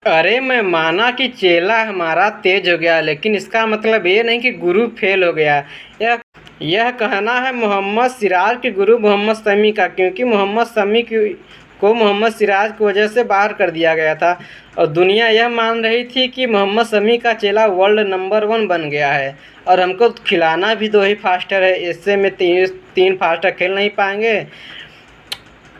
अरे मैं माना कि चेला हमारा तेज हो गया, लेकिन इसका मतलब ये नहीं कि गुरु फेल हो गया। यह यह कहना है मोहम्मद सिराज के गुरु मोहम्मद शमी का, क्योंकि मोहम्मद शमी को मोहम्मद सिराज की वजह से बाहर कर दिया गया था और दुनिया यह मान रही थी कि मोहम्मद शमी का चेला वर्ल्ड नंबर 1 बन गया है और हमको खिलाना भी 2 ही फास्टर है। इससे में तीन फास्टर खेल नहीं पाएंगे।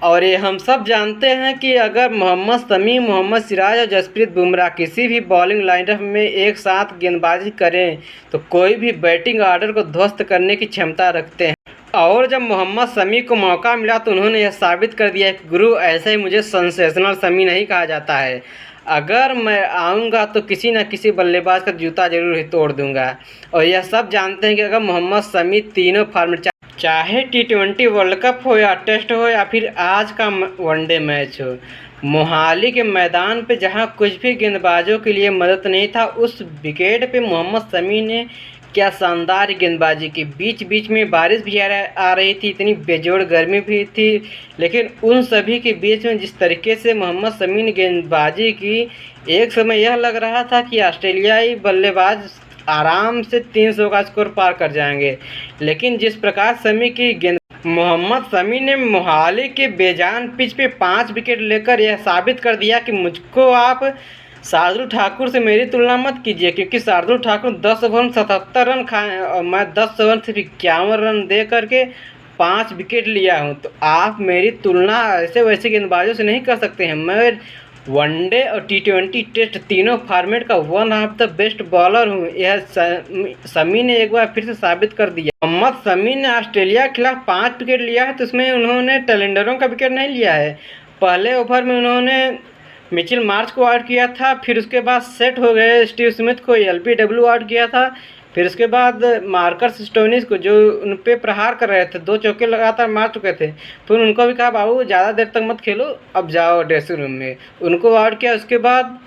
और ये हम सब जानते हैं कि अगर मोहम्मद शमी, मोहम्मद सिराज और जसप्रीत बुमराह किसी भी बॉलिंग लाइनअप में एक साथ गेंदबाजी करें तो कोई भी बैटिंग ऑर्डर को ध्वस्त करने की क्षमता रखते हैं। और जब मोहम्मद शमी को मौका मिला तो उन्होंने यह साबित कर दिया कि गुरु, ऐसे ही मुझे सेंसेशनल शमी नहीं कहा जाता है। अगर मैं आऊँगा तो किसी न किसी बल्लेबाज का जूता जरूर ही तोड़ दूंगा। और यह सब जानते हैं कि अगर मोहम्मद शमी तीनों फॉर्मेट, चाहे T20 वर्ल्ड कप हो या टेस्ट हो या फिर आज का वनडे मैच हो, मोहाली के मैदान पे जहां कुछ भी गेंदबाजों के लिए मदद नहीं था, उस विकेट पे मोहम्मद शमी ने क्या शानदार गेंदबाजी की। बीच बीच में बारिश भी आ रही थी, इतनी बेजोड़ गर्मी भी थी, लेकिन उन सभी के बीच में जिस तरीके से मोहम्मद शमी ने गेंदबाजी की, एक समय यह लग रहा था कि ऑस्ट्रेलियाई बल्लेबाज आराम से 300 का स्कोर पार कर जाएंगे। लेकिन जिस प्रकार शमी की गेंद, मोहम्मद शमी ने मोहाली के बेजान पिच पे 5 विकेट लेकर यह साबित कर दिया कि मुझको आप शार्दुल ठाकुर से मेरी तुलना मत कीजिए, क्योंकि शार्दुल ठाकुर 10 ओवर में 77 रन खाए और मैं 10 ओवर सिर्फ 51 रन दे करके 5 विकेट लिया हूँ। तो आप मेरी तुलना ऐसे वैसे गेंदबाजों से नहीं कर सकते हैं। मैं वनडे और T20 टेस्ट तीनों फॉर्मेट का one of the best bowler हूँ। यह शमी ने एक बार फिर से साबित कर दिया। मोहम्मद शमी ने ऑस्ट्रेलिया के खिलाफ 5 विकेट लिया है, तो उसमें उन्होंने टैलेंडरों का विकेट नहीं लिया है। पहले ओवर में उन्होंने मिचेल मार्श को आउट किया था, फिर उसके बाद सेट हो गए स्टीव स्मिथ को LBW आउट किया था, फिर उसके बाद मार्कस स्टोइनिस को जो उन पे प्रहार कर रहे थे, 2 चौके लगातार मार चुके थे, फिर उनको भी कहा बाबू ज़्यादा देर तक मत खेलो, अब जाओ ड्रेसिंग रूम में, उनको आउट किया। उसके बाद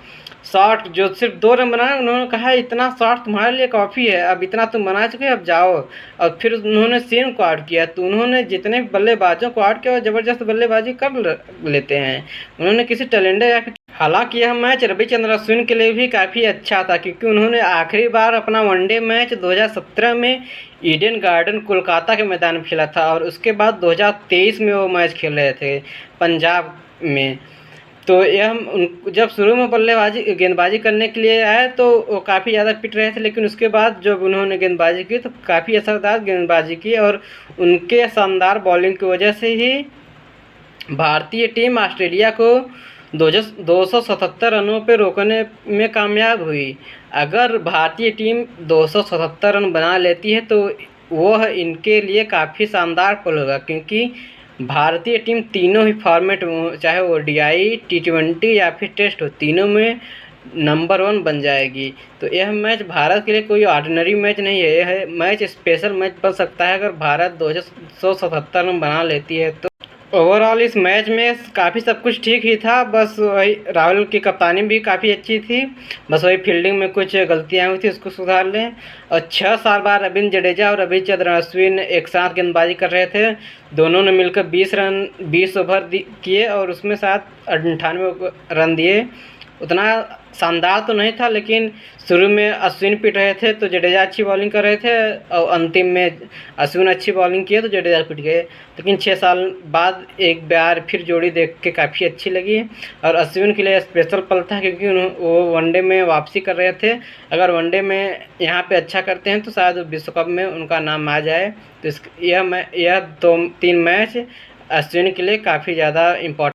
शॉट जो सिर्फ 2 रन बनाए, उन्होंने कहा इतना शॉट तुम्हारे लिए काफ़ी है, अब इतना तुम बना चुके अब जाओ। और फिर उन्होंने सेन को आउट किया। तो उन्होंने जितने बल्लेबाजों को आउट किया वो ज़बरदस्त बल्लेबाजी कर लेते हैं। उन्होंने किसी टैलेंटर या हालांकि यह मैच रविचंद्रन अश्विन के लिए भी काफ़ी अच्छा था, क्योंकि उन्होंने आखिरी बार अपना वनडे मैच 2017 में ईडन गार्डन कोलकाता के मैदान में खेला था और उसके बाद 2023 में वो मैच खेल रहे थे पंजाब में। तो यह जब शुरू में गेंदबाजी करने के लिए आए तो वो काफ़ी ज़्यादा पिट रहे थे, लेकिन उसके बाद जब उन्होंने गेंदबाजी की तो काफ़ी असरदार गेंदबाजी की और उनके शानदार बॉलिंग की वजह से ही भारतीय टीम ऑस्ट्रेलिया को 277 रनों पे रोकने में कामयाब हुई। अगर भारतीय टीम 277 रन बना लेती है तो वह इनके लिए काफ़ी शानदार पल होगा, क्योंकि भारतीय टीम तीनों ही फॉर्मेट में, चाहे वो ODI, T20 या फिर टेस्ट हो, तीनों में नंबर 1 बन जाएगी। तो यह मैच भारत के लिए कोई ऑर्डिनरी मैच नहीं है, यह मैच स्पेशल मैच बन सकता है अगर भारत 277 रन बना लेती है तो। ओवरऑल इस मैच में काफ़ी सब कुछ ठीक ही था, बस वही राहुल की कप्तानी भी काफ़ी अच्छी थी, बस वही फील्डिंग में कुछ गलतियां हुई थी, उसको सुधार लें। और 6 साल बाद रविंद्र जडेजा और रविचंद्रन अश्विन एक साथ गेंदबाजी कर रहे थे। दोनों ने मिलकर 20 ओवर किए और उसमें साथ 98 रन दिए। उतना शानदार तो नहीं था, लेकिन शुरू में अश्विन पिट रहे थे तो जडेजा अच्छी बॉलिंग कर रहे थे और अंतिम में अश्विन अच्छी बॉलिंग किए तो जडेजा पिट गए। लेकिन 6 साल बाद एक बार फिर जोड़ी देख के काफ़ी अच्छी लगी और अश्विन के लिए स्पेशल पल था, क्योंकि वो वनडे में वापसी कर रहे थे। अगर वनडे में यहाँ पे अच्छा करते हैं तो शायद विश्व कप में उनका नाम आ जाए। तो यह 2-3 मैच अश्विन के लिए काफ़ी ज़्यादा इम्पोर्टेंट